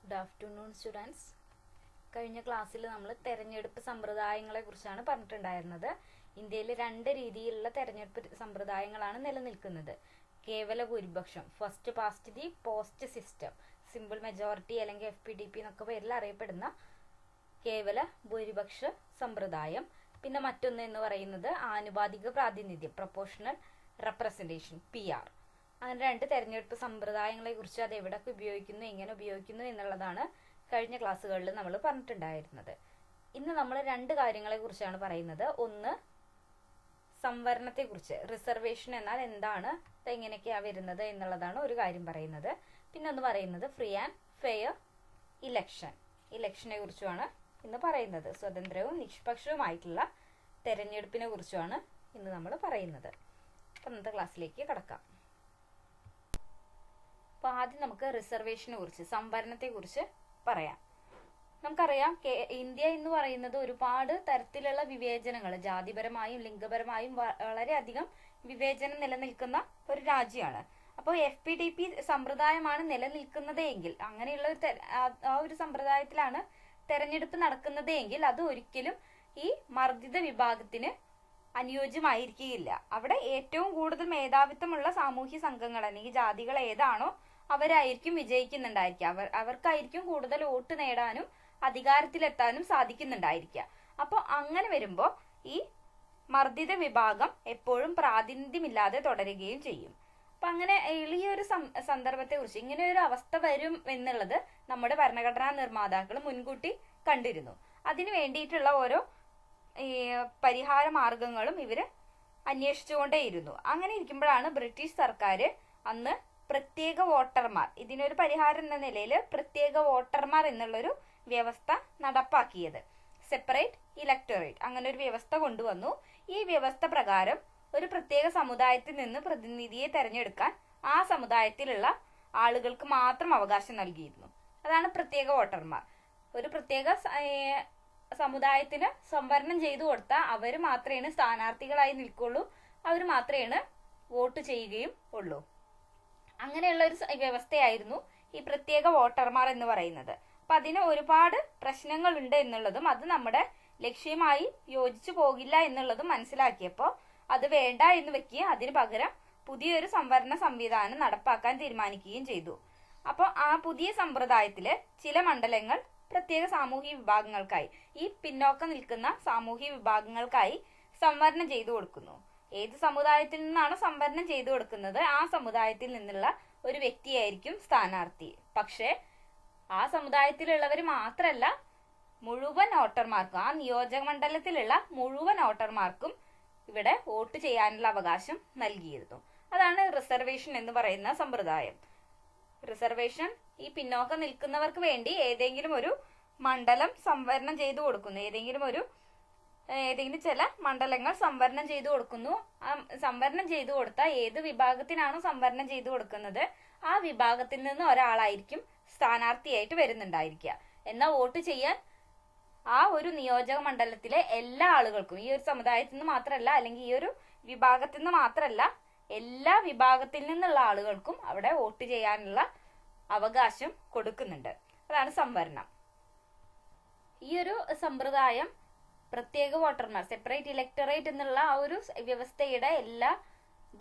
Good afternoon students. കഴിഞ്ഞ ക്ലാസ്സിൽ നമ്മൾ തെരഞ്ഞെടുപ്പ് സമ്പ്രദായങ്ങളെ കുറിച്ചാണ് പറഞ്ഞിട്ടുണ്ടായിരുന്നത്. ഇന്ത്യയിൽ രണ്ട് രീതിയിലുള്ള തെരഞ്ഞെടുപ്പ് സമ്പ്രദായങ്ങളാണ് നിലനിൽക്കുന്നത്. കേവല ഭൂരിപക്ഷം, first past the post system, simple majority അല്ലെങ്കിൽ FPDP എന്നൊക്കെ പേരിൽ അറിയപ്പെടുന്ന കേവല ഭൂരിപക്ഷ സമ്പ്രദായം. പിന്നെ മറ്റൊന്ന് എന്ന് പറയുന്നത് ആനുപാതിക പ്രാതിനിധ്യം, പ്രൊപ്പോർഷണൽ റെപ്രസെന്റേഷൻ, PR. അങ്ങനെ രണ്ട് തെരഞ്ഞെടുപ്പ് സമ്പ്രദായങ്ങളെ കുറിച്ച് അത് എവിടെയൊക്കെ ഉപയോഗിക്കുന്നു, എങ്ങനെ ഉപയോഗിക്കുന്നു എന്നുള്ളതാണ് കഴിഞ്ഞ ക്ലാസ്സുകളിൽ നമ്മൾ പറഞ്ഞിട്ടുണ്ടായിരുന്നത്. ഇന്ന് നമ്മൾ രണ്ട് കാര്യങ്ങളെ കുറിച്ചാണ് പറയുന്നത്. ഒന്ന് സംവരണത്തെ കുറിച്ച്, റിസർവേഷൻ എന്നാൽ എന്താണ്, എങ്ങനെയൊക്കെയാ വരുന്നത് എന്നുള്ളതാണ് ഒരു കാര്യം പറയുന്നത്. പിന്നെ ഒന്ന് പറയുന്നത് ഫ്രീ ആൻഡ് ഫെയർ ഇലക്ഷനെ കുറിച്ചുമാണ് ഇന്ന് പറയുന്നത്. സ്വതന്ത്രവും നിഷ്പക്ഷവുമായിട്ടുള്ള തെരഞ്ഞെടുപ്പിനെ കുറിച്ചുമാണ് ഇന്ന് നമ്മൾ പറയുന്നത്. അപ്പം ഇന്നത്തെ ക്ലാസ്സിലേക്ക് കടക്കാം. അപ്പൊ ആദ്യം നമുക്ക് റിസർവേഷനെ കുറിച്ച്, സംവരണത്തെ കുറിച്ച് പറയാം. നമുക്കറിയാം, ഇന്ത്യ എന്ന് പറയുന്നത് ഒരുപാട് തരത്തിലുള്ള വിവേചനങ്ങൾ, ജാതിപരമായും ലിംഗപരമായും വളരെയധികം വിവേചനം നിലനിൽക്കുന്ന ഒരു രാജ്യമാണ്. അപ്പോൾ FPDP സമ്പ്രദായമാണ് നിലനിൽക്കുന്നത് എങ്കിൽ, അങ്ങനെയുള്ള ഒരു സമ്പ്രദായത്തിലാണ് തെരഞ്ഞെടുപ്പ് നടക്കുന്നത് എങ്കിൽ അത് ഒരിക്കലും ഈ മർദ്ദിത വിഭാഗത്തിന് അനുയോജ്യമായിരിക്കുകയില്ല. അവിടെ ഏറ്റവും കൂടുതൽ മേധാവിത്വമുള്ള സാമൂഹ്യ സംഘങ്ങൾ അല്ലെങ്കിൽ ജാതികൾ ഏതാണോ അവരായിരിക്കും വിജയിക്കുന്നുണ്ടായിരിക്കുക. അവർക്കായിരിക്കും കൂടുതൽ വോട്ട് നേടാനും അധികാരത്തിലെത്താനും സാധിക്കുന്നുണ്ടായിരിക്കുക. അപ്പോൾ അങ്ങനെ വരുമ്പോൾ ഈ മർദ്ദിത വിഭാഗം എപ്പോഴും പ്രാതിനിധ്യമില്ലാതെ തുടരുകയും ചെയ്യും. അപ്പൊ അങ്ങനെ ഈ ഒരു സന്ദർഭത്തെ കുറിച്ച്, ഇങ്ങനെ ഒരു അവസ്ഥ വരും എന്നുള്ളത് നമ്മുടെ ഭരണഘടനാ നിർമ്മാതാക്കൾ മുൻകൂട്ടി കണ്ടിരുന്നു. അതിനു വേണ്ടിയിട്ടുള്ള ഓരോ പരിഹാര മാർഗങ്ങളും ഇവര് അന്വേഷിച്ചുകൊണ്ടേയിരുന്നു. അങ്ങനെ ഇരിക്കുമ്പോഴാണ് ബ്രിട്ടീഷ് സർക്കാർ അന്ന് പ്രത്യേക വോട്ടർമാർ, ഇതിനൊരു പരിഹാരം എന്ന നിലയിൽ പ്രത്യേക വോട്ടർമാർ എന്നുള്ളൊരു വ്യവസ്ഥ നടപ്പാക്കിയത്. സെപ്പറേറ്റ് ഇലക്ടറേറ്റ്, അങ്ങനെ ഒരു വ്യവസ്ഥ കൊണ്ടുവന്നു. ഈ വ്യവസ്ഥ പ്രകാരം ഒരു പ്രത്യേക സമുദായത്തിൽ നിന്ന് പ്രതിനിധിയെ തെരഞ്ഞെടുക്കാൻ ആ സമുദായത്തിലുള്ള ആളുകൾക്ക് മാത്രം അവകാശം നൽകിയിരുന്നു. അതാണ് പ്രത്യേക വോട്ടർമാർ. ഒരു പ്രത്യേക സമുദായത്തിന് സംവരണം ചെയ്തു കൊടുത്താൽ അവർ മാത്രമേ സ്ഥാനാർത്ഥികളായി നിൽക്കുള്ളൂ, അവർ മാത്രമേ വോട്ട് ചെയ്യുകയും ഉള്ളൂ. അങ്ങനെയുള്ള ഒരു വ്യവസ്ഥയായിരുന്നു ഈ പ്രത്യേക വോട്ടർമാർ എന്ന് പറയുന്നത്. അപ്പൊ അതിന് ഒരുപാട് പ്രശ്നങ്ങളുണ്ട് എന്നുള്ളതും അത് നമ്മുടെ ലക്ഷ്യമായി യോജിച്ചു പോകില്ല എന്നുള്ളതും മനസ്സിലാക്കിയപ്പോൾ അത് വേണ്ട എന്ന് വെക്കുകയും അതിന് പകരം പുതിയൊരു സംവരണ സംവിധാനം നടപ്പാക്കാൻ തീരുമാനിക്കുകയും ചെയ്തു. അപ്പോൾ ആ പുതിയ സമ്പ്രദായത്തില് ചില മണ്ഡലങ്ങൾ പ്രത്യേക സാമൂഹ്യ വിഭാഗങ്ങൾക്കായി, ഈ പിന്നോക്കം നിൽക്കുന്ന സാമൂഹ്യ വിഭാഗങ്ങൾക്കായി സംവരണം ചെയ്തു കൊടുക്കുന്നു. ഏത് സമുദായത്തിൽ നിന്നാണ് സംവരണം ചെയ്തു കൊടുക്കുന്നത് ആ സമുദായത്തിൽ നിന്നുള്ള ഒരു വ്യക്തിയായിരിക്കും സ്ഥാനാർത്ഥി. പക്ഷെ ആ സമുദായത്തിലുള്ളവർ മാത്രമല്ല, മുഴുവൻ വോട്ടർമാർക്കും, ആ നിയോജക മണ്ഡലത്തിലുള്ള മുഴുവൻ വോട്ടർമാർക്കും ഇവിടെ വോട്ട് ചെയ്യാനുള്ള അവകാശം നൽകിയിരുന്നു. അതാണ് റിസർവേഷൻ എന്ന് പറയുന്ന സമ്പ്രദായം. റിസർവേഷൻ ഈ പിന്നോക്കം നിൽക്കുന്നവർക്ക് വേണ്ടി ഏതെങ്കിലും ഒരു മണ്ഡലം സംവരണം ചെയ്തു കൊടുക്കുന്നു, ഏതെങ്കിലും ചില മണ്ഡലങ്ങൾ സംവരണം ചെയ്തു കൊടുക്കുന്നു. ആ സംവരണം ചെയ്തു കൊടുത്താൽ ഏത് വിഭാഗത്തിനാണോ സംവരണം ചെയ്തു കൊടുക്കുന്നത് ആ വിഭാഗത്തിൽ നിന്ന് ഒരാളായിരിക്കും സ്ഥാനാർത്ഥിയായിട്ട് വരുന്നുണ്ടായിരിക്കുക. എന്നാൽ വോട്ട് ചെയ്യാൻ ആ ഒരു നിയോജക മണ്ഡലത്തിലെ എല്ലാ ആളുകൾക്കും, ഈ ഒരു സമുദായത്തിൽ നിന്ന് മാത്രമല്ല അല്ലെങ്കിൽ ഈ ഒരു വിഭാഗത്തിൽ നിന്ന് മാത്രമല്ല, എല്ലാ വിഭാഗത്തിൽ നിന്നുള്ള ആളുകൾക്കും അവിടെ വോട്ട് ചെയ്യാനുള്ള അവകാശം കൊടുക്കുന്നുണ്ട്. അതാണ് സംവരണം. ഈ ഒരു സമ്പ്രദായം പ്രത്യേക വോട്ടർമാർ, സെപ്പറേറ്റ് ഇലക്ടറേറ്റ് എന്നുള്ള ആ ഒരു വ്യവസ്ഥയുടെ എല്ലാ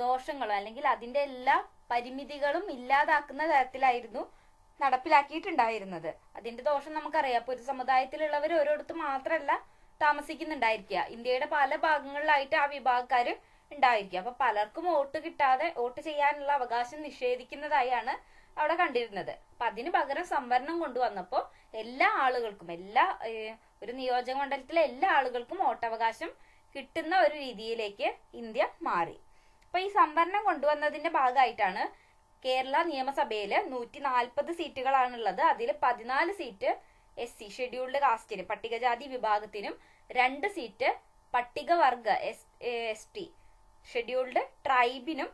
ദോഷങ്ങളും അല്ലെങ്കിൽ അതിന്റെ എല്ലാ പരിമിതികളും ഇല്ലാതാക്കുന്ന തരത്തിലായിരുന്നു നടപ്പിലാക്കിയിട്ടുണ്ടായിരുന്നത്. അതിന്റെ ദോഷം നമുക്കറിയാം. പൊതു സമുദായത്തിലുള്ളവർ ഓരോരുത്തർ മാത്രമല്ല താമസിക്കുന്നുണ്ടായിരിക്കുക, ഇന്ത്യയുടെ പല ഭാഗങ്ങളിലായിട്ട് ആ വിഭാഗക്കാര് ഉണ്ടായിരിക്കുക. അപ്പൊ പലർക്കും വോട്ട് കിട്ടാതെ വോട്ട് ചെയ്യാനുള്ള അവകാശം നിഷേധിക്കുന്നതായാണ് അവിടെ കണ്ടിരുന്നത്. അപ്പൊ അതിന് പകരം സംവരണം കൊണ്ടുവന്നപ്പോ എല്ലാ ആളുകൾക്കും, ഒരു നിയോജക മണ്ഡലത്തിലെ എല്ലാ ആളുകൾക്കും വോട്ടവകാശം കിട്ടുന്ന ഒരു രീതിയിലേക്ക് ഇന്ത്യ മാറി. അപ്പൊ ഈ സംവരണം കൊണ്ടുവന്നതിന്റെ ഭാഗമായിട്ടാണ് കേരള നിയമസഭയില് 140 സീറ്റുകളാണുള്ളത്. അതിൽ 14 സീറ്റ് SC ഷെഡ്യൂൾഡ് കാസ്റ്റിന്, പട്ടികജാതി വിഭാഗത്തിനും 2 സീറ്റ് പട്ടികവർഗ ST ഷെഡ്യൂൾഡ് ട്രൈബിനും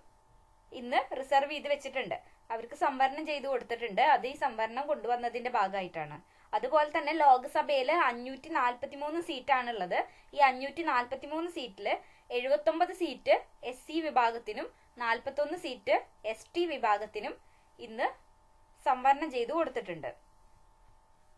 ഇന്ന് റിസർവ് ചെയ്ത് വെച്ചിട്ടുണ്ട്. അവർക്ക് സംവരണം ചെയ്തു കൊടുത്തിട്ടുണ്ട്. അത് ഈ സംവരണം കൊണ്ടുവന്നതിന്റെ ഭാഗമായിട്ടാണ്. അതുപോലെ തന്നെ ലോക്സഭയില് 543 സീറ്റാണുള്ളത്. ഈ 543 സീറ്റില് 79 സീറ്റ് SC വിഭാഗത്തിനും 41 സീറ്റ് ST വിഭാഗത്തിനും ഇന്ന് സംവരണം ചെയ്തു കൊടുത്തിട്ടുണ്ട്.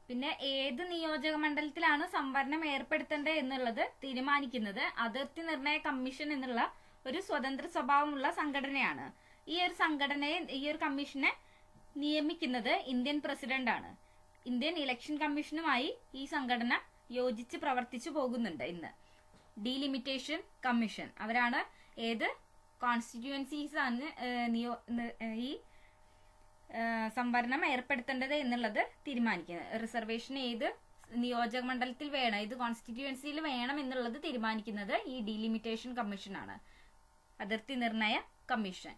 പിന്നെ ഏത് നിയോജക മണ്ഡലത്തിലാണ് സംവരണം ഏർപ്പെടുത്തേണ്ടത് എന്നുള്ളത് തീരുമാനിക്കുന്നത് അതിർത്തി നിർണയ കമ്മീഷൻ എന്നുള്ള ഒരു സ്വതന്ത്ര സ്വഭാവമുള്ള സംഘടനയാണ്. ഈ ഒരു കമ്മീഷനെ നിയമിക്കുന്നത് ഇന്ത്യൻ പ്രസിഡന്റ് ആണ്. ഇന്ത്യൻ ഇലക്ഷൻ കമ്മീഷനുമായി ഈ സംഘടന യോജിച്ച് പ്രവർത്തിച്ചു പോകുന്നുണ്ട്. ഇന്ന് ഡീലിമിറ്റേഷൻ കമ്മീഷൻ അവരാണ് ഏത് കോൺസ്റ്റിറ്റ്യുവൻസീസ് ആണ് ഈ സംവരണം ഏർപ്പെടുത്തേണ്ടത് എന്നുള്ളത് തീരുമാനിക്കുന്നത്. റിസർവേഷൻ ഏത് നിയോജക മണ്ഡലത്തിൽ വേണം, ഏത് കോൺസ്റ്റിറ്റ്യുവൻസിയിൽ വേണം എന്നുള്ളത് തീരുമാനിക്കുന്നത് ഈ ഡീലിമിറ്റേഷൻ കമ്മീഷൻ ആണ്, അതിർത്തി നിർണയ കമ്മീഷൻ.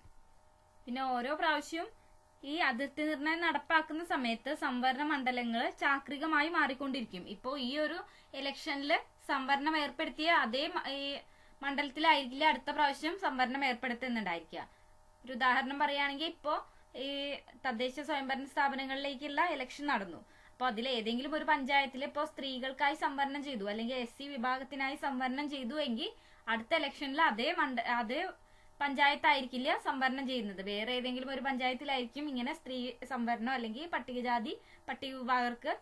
പിന്നെ ഓരോ പ്രാവശ്യവും ഈ അതിർത്തി നിർണയം നടപ്പാക്കുന്ന സമയത്ത് സംവരണ മണ്ഡലങ്ങൾ ചാക്രികമായി മാറിക്കൊണ്ടിരിക്കും. ഇപ്പോൾ ഈ ഒരു ഇലക്ഷനിൽ സംവരണം ഏർപ്പെടുത്തിയ അതേ മണ്ഡലത്തിലായിരിക്കില്ല അടുത്ത പ്രാവശ്യം സംവരണം ഏർപ്പെടുത്തുന്നുണ്ടായിരിക്കുക. ഒരു ഉദാഹരണം പറയുകയാണെങ്കിൽ ഇപ്പോൾ ഈ തദ്ദേശ സ്വയംഭരണ സ്ഥാപനങ്ങളിലേക്കുള്ള ഇലക്ഷൻ നടന്നു. അപ്പോൾ അതിൽ ഏതെങ്കിലും ഒരു പഞ്ചായത്തിൽ ഇപ്പോൾ സ്ത്രീകൾക്കായി സംവരണം ചെയ്തു അല്ലെങ്കിൽ SC വിഭാഗത്തിനായി സംവരണം ചെയ്തു എങ്കിൽ അടുത്ത ഇലക്ഷനിൽ അതേ പഞ്ചായത്തായിരിക്കില്ല സംവരണം ചെയ്യുന്നത്, വേറെ ഏതെങ്കിലും ഒരു പഞ്ചായത്തിലായിരിക്കും ഇങ്ങനെ സ്ത്രീ സംവരണം അല്ലെങ്കിൽ പട്ടികജാതി പട്ടിക വിഭാഗർക്ക്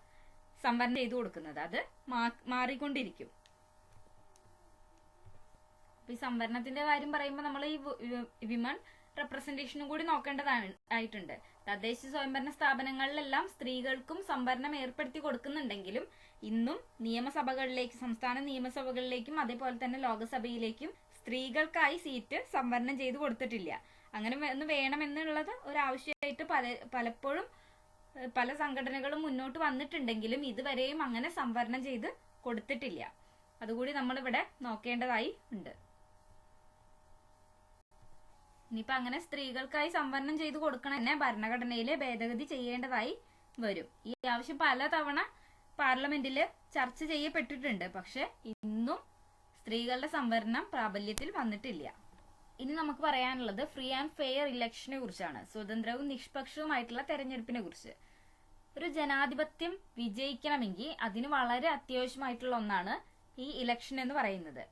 സംവരണം ചെയ്തു കൊടുക്കുന്നത്. അത് മാറിക്കൊണ്ടിരിക്കും. ഈ സംവരണത്തിന്റെ കാര്യം പറയുമ്പോൾ നമ്മൾ ഈ വിമൺ റെപ്രസെന്റേഷനും കൂടി നോക്കേണ്ടതായിട്ടുണ്ട്. തദ്ദേശ സ്വയംഭരണ സ്ഥാപനങ്ങളിലെല്ലാം സ്ത്രീകൾക്കും സംവരണം ഏർപ്പെടുത്തി കൊടുക്കുന്നുണ്ടെങ്കിലും ഇന്നും സംസ്ഥാന നിയമസഭകളിലേക്കും അതേപോലെ തന്നെ ലോകസഭയിലേക്കും സ്ത്രീകൾക്കായി സീറ്റ് സംവരണം ചെയ്തു കൊടുത്തിട്ടില്ല. അങ്ങനെ ഒന്ന് വേണമെന്നുള്ളത് ഒരാവശ്യമായിട്ട് പലപ്പോഴും പല സംഘടനകളും മുന്നോട്ട് വന്നിട്ടുണ്ടെങ്കിലും ഇതുവരെയും അങ്ങനെ സംവരണം ചെയ്ത് കൊടുത്തിട്ടില്ല. അതുകൂടി നമ്മളിവിടെ നോക്കേണ്ടതായി ഉണ്ട്. ഇനിയിപ്പോ അങ്ങനെ സ്ത്രീകൾക്കായി സംവരണം ചെയ്തു കൊടുക്കണം തന്നെ ഭരണഘടനയിലെ ഭേദഗതി ചെയ്യേണ്ടതായി വരും. ഈ ആവശ്യം പലതവണ പാർലമെന്റിൽ ചർച്ച ചെയ്യപ്പെട്ടിട്ടുണ്ട്. പക്ഷെ ഇന്നും സ്ത്രീകളുടെ സംവരണം പ്രാബല്യത്തിൽ വന്നിട്ടില്ല. ഇനി നമുക്ക് പറയാനുള്ളത് ഫ്രീ ആൻഡ് ഫെയർ ഇലക്ഷനെ കുറിച്ചാണ്, സ്വതന്ത്രവും നിഷ്പക്ഷവുമായിട്ടുള്ള തെരഞ്ഞെടുപ്പിനെ കുറിച്ച്. ഒരു ജനാധിപത്യം വിജയിക്കണമെങ്കിൽ അതിന് വളരെ അത്യാവശ്യമായിട്ടുള്ള ഒന്നാണ് ഈ ഇലക്ഷൻ എന്ന് പറയുന്നത്.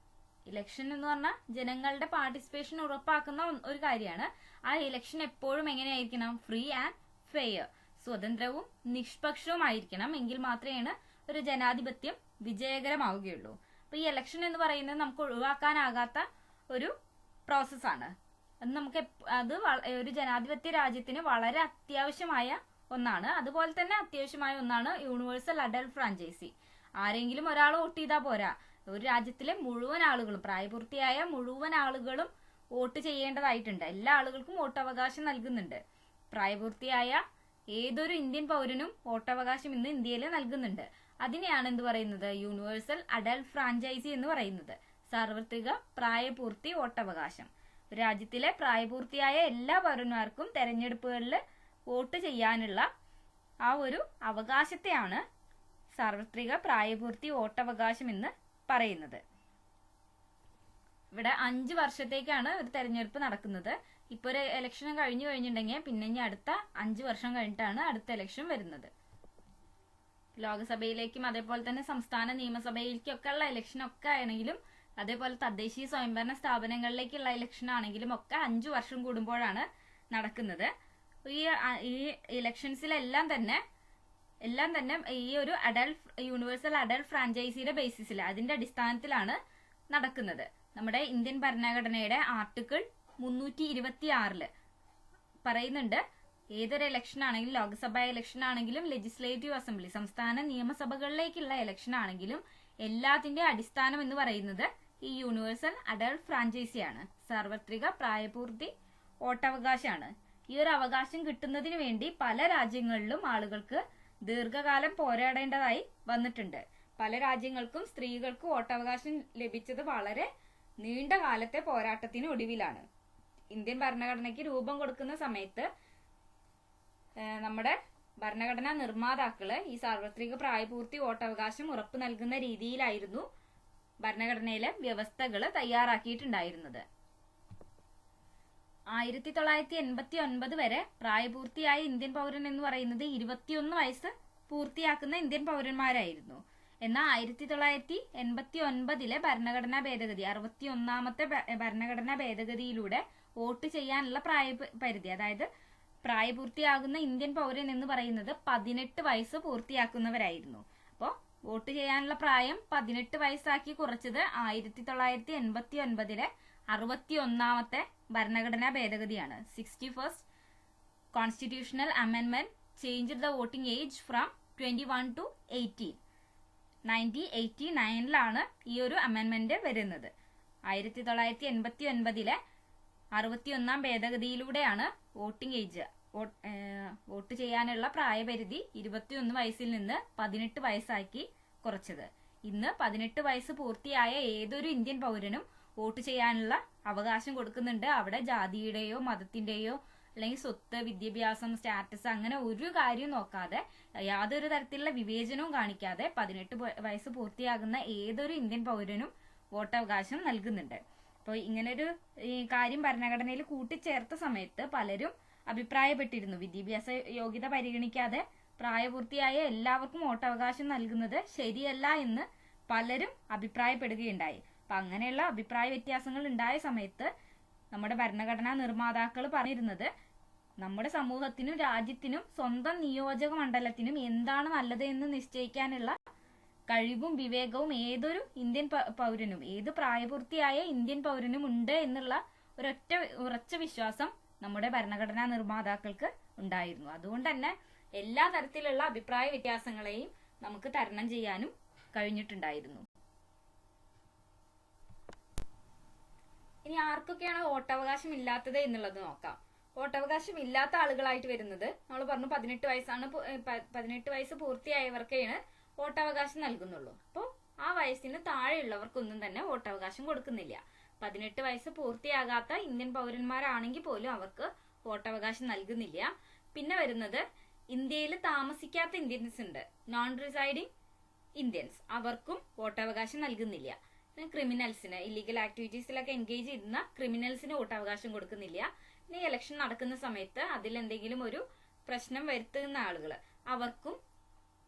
ഇലക്ഷൻ എന്ന് പറഞ്ഞാൽ ജനങ്ങളുടെ പാർട്ടിസിപ്പേഷൻ ഉറപ്പാക്കുന്ന ഒരു കാര്യമാണ്. ആ ഇലക്ഷൻ എപ്പോഴും എങ്ങനെയായിരിക്കണം? ഫ്രീ ആൻഡ് ഫെയർ, സ്വതന്ത്രവും നിഷ്പക്ഷവുമായിരിക്കണം. എങ്കിൽ മാത്രമേ ഒരു ജനാധിപത്യം വിജയകരമാവുകയുള്ളൂ. അപ്പൊ ഈ ഇലക്ഷൻ എന്ന് പറയുന്നത് നമുക്ക് ഒഴിവാക്കാനാകാത്ത ഒരു പ്രോസസ്സാണ്. അത് ഒരു ജനാധിപത്യ രാജ്യത്തിന് വളരെ അത്യാവശ്യമായ ഒന്നാണ്. അതുപോലെ തന്നെ അത്യാവശ്യമായ ഒന്നാണ് യൂണിവേഴ്സൽ അഡൽട്ട് ഫ്രാഞ്ചൈസി. ആരെങ്കിലും ഒരാൾ വോട്ട് ചെയ്താൽ പോരാ, ഒരു രാജ്യത്തിലെ മുഴുവൻ ആളുകളും, പ്രായപൂർത്തിയായ മുഴുവൻ ആളുകളും വോട്ട് ചെയ്യേണ്ടതായിട്ടുണ്ട്. എല്ലാ ആളുകൾക്കും വോട്ടവകാശം നൽകുന്നുണ്ട്. പ്രായപൂർത്തിയായ ഏതൊരു ഇന്ത്യൻ പൗരനും വോട്ടവകാശം ഇന്ന് ഇന്ത്യയിൽ നൽകുന്നുണ്ട്. അതിനെയാണ് എന്ത് പറയുന്നത്? യൂണിവേഴ്സൽ അഡൽട്ട് ഫ്രാഞ്ചൈസി എന്ന് പറയുന്നത്. സാർവത്രിക പ്രായപൂർത്തി വോട്ടവകാശം. രാജ്യത്തിലെ പ്രായപൂർത്തിയായ എല്ലാ പൗരന്മാർക്കും തെരഞ്ഞെടുപ്പുകളിൽ വോട്ട് ചെയ്യാനുള്ള ആ ഒരു അവകാശത്തെയാണ് സാർവത്രിക പ്രായപൂർത്തി വോട്ടവകാശം എന്ന് പറയുന്നത്. ഇവിടെ 5 വർഷത്തേക്കാണ് ഒരു തെരഞ്ഞെടുപ്പ് നടക്കുന്നത്. ഇപ്പൊ ഒരു ഇലക്ഷൻ കഴിഞ്ഞിട്ടുണ്ടെങ്കിൽ പിന്നെ ഇനി അടുത്ത 5 വർഷം കഴിഞ്ഞിട്ടാണ് അടുത്ത ഇലക്ഷൻ വരുന്നത്. ലോകസഭയിലേക്കും അതേപോലെ തന്നെ സംസ്ഥാന നിയമസഭയിലേക്കും ഒക്കെ ഉള്ള ഇലക്ഷൻ ഒക്കെ ആണെങ്കിലും അതേപോലെ തദ്ദേശീയ സ്വയംഭരണ സ്ഥാപനങ്ങളിലേക്കുള്ള ഇലക്ഷൻ ആണെങ്കിലും ഒക്കെ 5 വർഷം കൂടുമ്പോഴാണ് നടക്കുന്നത്. ഈ ഇലക്ഷൻസിലെല്ലാം തന്നെ ഈ ഒരു യൂണിവേഴ്സൽ അഡൽട്ട് ഫ്രാഞ്ചൈസിയുടെ ബേസിസിൽ, അതിന്റെ അടിസ്ഥാനത്തിലാണ് നടക്കുന്നത്. നമ്മുടെ ഇന്ത്യൻ ഭരണഘടനയുടെ ആർട്ടിക്കിൾ 326 പറയുന്നുണ്ട്, ഏതൊരു ഇലക്ഷൻ ആണെങ്കിലും, ലോക്സഭാ ഇലക്ഷൻ ആണെങ്കിലും ലെജിസ്ലേറ്റീവ് അസംബ്ലി സംസ്ഥാന നിയമസഭകളിലേക്കുള്ള ഇലക്ഷൻ ആണെങ്കിലും എല്ലാത്തിന്റെ അടിസ്ഥാനം എന്ന് പറയുന്നത് ഈ യൂണിവേഴ്സൽ അഡൽട്ട് ഫ്രാഞ്ചൈസിയാണ്. സാർവത്രിക പ്രായപൂർത്തി വോട്ടവകാശമാണ്. ഈ ഒരു അവകാശം കിട്ടുന്നതിന് വേണ്ടി പല രാജ്യങ്ങളിലും ആളുകൾക്ക് ദീർഘകാലം പോരാടേണ്ടതായി വന്നിട്ടുണ്ട്. പല രാജ്യങ്ങൾക്കും സ്ത്രീകൾക്ക് വോട്ടവകാശം ലഭിച്ചത് വളരെ നീണ്ട കാലത്തെ പോരാട്ടത്തിന് ഒടുവിലാണ്. ഇന്ത്യൻ ഭരണഘടനയ്ക്ക് രൂപം കൊടുക്കുന്ന സമയത്ത് നമ്മുടെ ഭരണഘടനാ നിർമ്മാതാക്കള് ഈ സാർവത്രിക പ്രായപൂർത്തി വോട്ടവകാശം ഉറപ്പു നൽകുന്ന രീതിയിലായിരുന്നു ഭരണഘടനയിലെ വ്യവസ്ഥകൾ തയ്യാറാക്കിയിട്ടുണ്ടായിരുന്നത്. 1989 വരെ പ്രായപൂർത്തിയായ ഇന്ത്യൻ പൗരൻ എന്ന് പറയുന്നത് 21 വയസ്സ് പൂർത്തിയാക്കുന്ന ഇന്ത്യൻ പൗരന്മാരായിരുന്നു. എന്നാൽ 1989 ഭരണഘടനാ ഭേദഗതി, 61ാമത്തെ ഭരണഘടനാ ഭേദഗതിയിലൂടെ വോട്ട് ചെയ്യാനുള്ള പ്രായപരിധി, അതായത് പ്രായപൂർത്തിയാകുന്ന ഇന്ത്യൻ പൗരൻ എന്ന് പറയുന്നത് 18 വയസ്സ് പൂർത്തിയാക്കുന്നവരായിരുന്നു. അപ്പോൾ വോട്ട് ചെയ്യാനുള്ള പ്രായം 18 വയസ്സാക്കി കുറച്ചത് 1989 61ാമത്തെ ഭരണഘടനാ ഭേദഗതിയാണ്. 61st കോൺസ്റ്റിറ്റ്യൂഷണൽ അമെൻമെന്റ് change the voting age from 21 to 18. 1989 ഈ ഒരു അമെൻമെന്റ് വരുന്നത്. 1989 61ാം ഭേദഗതിയിലൂടെയാണ് വോട്ടിംഗ് ഏജ് വോട്ട് ചെയ്യാനുള്ള പ്രായപരിധി 21 വയസ്സിൽ നിന്ന് 18 വയസ്സാക്കി കുറച്ചത്. ഇന്ന് 18 വയസ്സ് പൂർത്തിയായ ഏതൊരു ഇന്ത്യൻ പൗരനും വോട്ട് ചെയ്യാനുള്ള അവകാശം കൊടുക്കുന്നുണ്ട്. അവിടെ ജാതിയുടെയോ മതത്തിന്റെയോ അല്ലെങ്കിൽ സ്വത്ത്, വിദ്യാഭ്യാസം, സ്റ്റാറ്റസ് അങ്ങനെ ഒരു കാര്യം നോക്കാതെ, യാതൊരു തരത്തിലുള്ള വിവേചനവും കാണിക്കാതെ 18 വയസ്സ് പൂർത്തിയാകുന്ന ഏതൊരു ഇന്ത്യൻ പൗരനും വോട്ടവകാശം നൽകുന്നുണ്ട്. അപ്പോൾ ഇങ്ങനൊരു കാര്യം ഭരണഘടനയിൽ കൂട്ടിച്ചേർത്ത സമയത്ത് പലരും അഭിപ്രായപ്പെട്ടിരുന്നു, വിദ്യാഭ്യാസ യോഗ്യത പരിഗണിക്കാതെ പ്രായപൂർത്തിയായ എല്ലാവർക്കും വോട്ടവകാശം നൽകുന്നത് ശരിയല്ല എന്ന് പലരും അഭിപ്രായപ്പെടുകയുണ്ടായി. അപ്പൊ അങ്ങനെയുള്ള അഭിപ്രായ വ്യത്യാസങ്ങൾ ഉണ്ടായ സമയത്ത് നമ്മുടെ ഭരണഘടനാ നിർമ്മാതാക്കൾ പറഞ്ഞിരുന്നത്, നമ്മുടെ സമൂഹത്തിനും രാജ്യത്തിനും സ്വന്തം നിയോജക മണ്ഡലത്തിനും എന്താണ് നല്ലത് എന്ന് നിശ്ചയിക്കാനുള്ള കഴിവും വിവേകവും ഏതൊരു ഇന്ത്യൻ പൗരനും, ഏത് പ്രായപൂർത്തിയായ ഇന്ത്യൻ പൗരനും ഉണ്ട് എന്നുള്ള ഒരൊറ്റ ഉറച്ച വിശ്വാസം നമ്മുടെ ഭരണഘടനാ നിർമ്മാതാക്കൾക്ക് ഉണ്ടായിരുന്നു. അതുകൊണ്ട് തന്നെ എല്ലാ തരത്തിലുള്ള അഭിപ്രായ വ്യത്യാസങ്ങളെയും നമുക്ക് തരണം ചെയ്യാനും കഴിഞ്ഞിട്ടുണ്ടായിരുന്നു. ഇനി ആർക്കൊക്കെയാണ് വോട്ടവകാശം ഇല്ലാത്തത് എന്നുള്ളത് നോക്കാം. വോട്ടവകാശം ഇല്ലാത്ത ആളുകളായിട്ട് വരുന്നത് നമ്മൾ പറഞ്ഞു 18 വയസ്സാണ്. 18 വയസ്സ് പൂർത്തിയായവർക്കാണ് വോട്ടവകാശം നൽകുന്നുള്ളൂ. അപ്പോൾ ആ വയസ്സിന് താഴെയുള്ളവർക്കൊന്നും തന്നെ വോട്ടവകാശം കൊടുക്കുന്നില്ല. 18 വയസ്സ് പൂർത്തിയാകാത്ത ഇന്ത്യൻ പൗരന്മാരാണെങ്കിൽ പോലും അവർക്ക് വോട്ടവകാശം നൽകുന്നില്ല. പിന്നെ വരുന്നത് ഇന്ത്യയിൽ താമസിക്കാത്ത ഇന്ത്യൻസ് ഉണ്ട്, നോൺ റിസൈഡിങ് ഇന്ത്യൻസ്, അവർക്കും വോട്ടവകാശം നൽകുന്നില്ല. ക്രിമിനൽസിന്, ഇല്ലീഗൽ ആക്ടിവിറ്റീസിലൊക്കെ എൻഗേജ് ചെയ്യുന്ന ക്രിമിനൽസിന് വോട്ടവകാശം കൊടുക്കുന്നില്ല. ഇനി ഇലക്ഷൻ നടക്കുന്ന സമയത്ത് അതിലെന്തെങ്കിലും ഒരു പ്രശ്നം വരുത്തുന്ന ആളുകൾ, അവർക്കും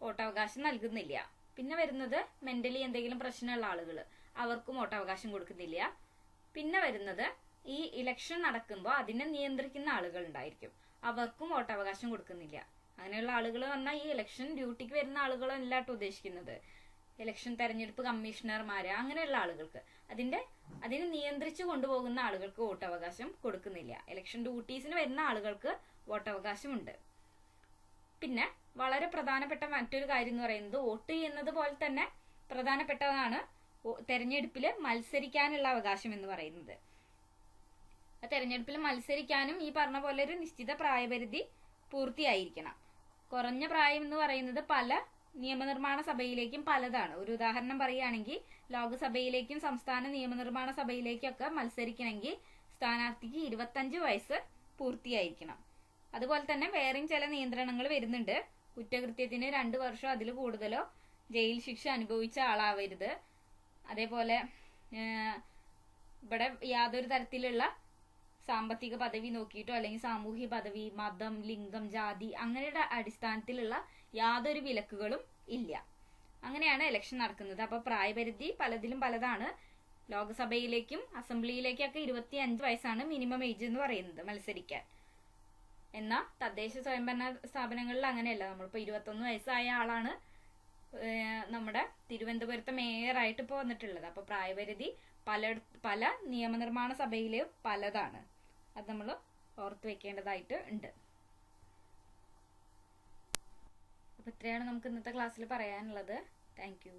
വോട്ടവകാശം നൽകുന്നില്ല. പിന്നെ വരുന്നത് മെന്റലി എന്തെങ്കിലും പ്രശ്നമുള്ള ആളുകൾ, അവർക്കും വോട്ടവകാശം കൊടുക്കുന്നില്ല. പിന്നെ വരുന്നത് ഈ ഇലക്ഷൻ നടക്കുമ്പോൾ അതിനെ നിയന്ത്രിക്കുന്ന ആളുകൾ ഉണ്ടായിരിക്കും, അവർക്കും വോട്ടവകാശം കൊടുക്കുന്നില്ല. അങ്ങനെയുള്ള ആളുകൾ പറഞ്ഞാൽ ഈ ഇലക്ഷൻ ഡ്യൂട്ടിക്ക് വരുന്ന ആളുകളല്ല കേട്ടോ ഉദ്ദേശിക്കുന്നത്, ഇലക്ഷൻ തെരഞ്ഞെടുപ്പ് കമ്മീഷണർമാര് അങ്ങനെയുള്ള ആളുകൾക്ക്, അതിനെ നിയന്ത്രിച്ചു കൊണ്ടുപോകുന്ന ആളുകൾക്ക് വോട്ടവകാശം കൊടുക്കുന്നില്ല. ഇലക്ഷൻ ഡ്യൂട്ടീസിന് വരുന്ന ആളുകൾക്ക് വോട്ടവകാശമുണ്ട്. പിന്നെ വളരെ പ്രധാനപ്പെട്ട മറ്റൊരു കാര്യം എന്ന് പറയുന്നത്, വോട്ട് ചെയ്യുന്നത് പോലെ തന്നെ പ്രധാനപ്പെട്ടതാണ് തെരഞ്ഞെടുപ്പിൽ മത്സരിക്കാനുള്ള അവകാശം എന്ന് പറയുന്നത്. തെരഞ്ഞെടുപ്പിൽ മത്സരിക്കാനും ഈ പറഞ്ഞ പോലെ ഒരു നിശ്ചിത പ്രായപരിധി പൂർത്തിയായിരിക്കണം. കുറഞ്ഞ പ്രായം എന്ന് പറയുന്നത് പല നിയമനിർമ്മാണ സഭയിലേക്കും പലതാണ്. ഒരു ഉദാഹരണം പറയുകയാണെങ്കിൽ ലോക്സഭയിലേക്കും സംസ്ഥാന നിയമനിർമ്മാണ സഭയിലേക്കൊക്കെ മത്സരിക്കണമെങ്കിൽ സ്ഥാനാർത്ഥിക്ക് 25 വയസ്സ് പൂർത്തിയായിരിക്കണം. അതുപോലെ തന്നെ വേറെയും ചില നിയന്ത്രണങ്ങൾ വരുന്നുണ്ട്. കുറ്റകൃത്യത്തിന് 2 വർഷം അതിൽ കൂടുതലോ ജയിൽ ശിക്ഷ അനുഭവിച്ച ആളാവരുത്. അതേപോലെ ഇവിടെ യാതൊരു തരത്തിലുള്ള സാമ്പത്തിക പദവി നോക്കിയിട്ടോ അല്ലെങ്കിൽ സാമൂഹ്യ പദവി, മതം, ലിംഗം, ജാതി അങ്ങനെയുടെ അടിസ്ഥാനത്തിലുള്ള യാതൊരു വിലക്കുകളും ഇല്ല. അങ്ങനെയാണ് ഇലക്ഷൻ നടക്കുന്നത്. അപ്പൊ പ്രായപരിധി പലതിലും പലതാണ്. ലോക്സഭയിലേക്കും അസംബ്ലിയിലേക്കൊക്കെ 25 വയസ്സാണ് മിനിമം ഏജ് എന്ന് പറയുന്നത് മത്സരിക്കാൻ. എന്നാൽ തദ്ദേശ സ്വയംഭരണ സ്ഥാപനങ്ങളിൽ അങ്ങനെയല്ല. നമ്മളിപ്പോ 21 വയസ്സായ ആളാണ് നമ്മുടെ തിരുവനന്തപുരത്തെ മേയറായിട്ട് ഇപ്പോൾ വന്നിട്ടുള്ളത്. അപ്പൊ പ്രായപരിധി പല നിയമനിർമ്മാണ സഭയിലും പലതാണ്. അത് നമ്മൾ ഓർത്ത് വെക്കേണ്ടതായിട്ട് ഉണ്ട്. അപ്പൊ ഇത്രയാണ് നമുക്ക് ഇന്നത്തെ ക്ലാസ്സിൽ പറയാനുള്ളത്. Thank you.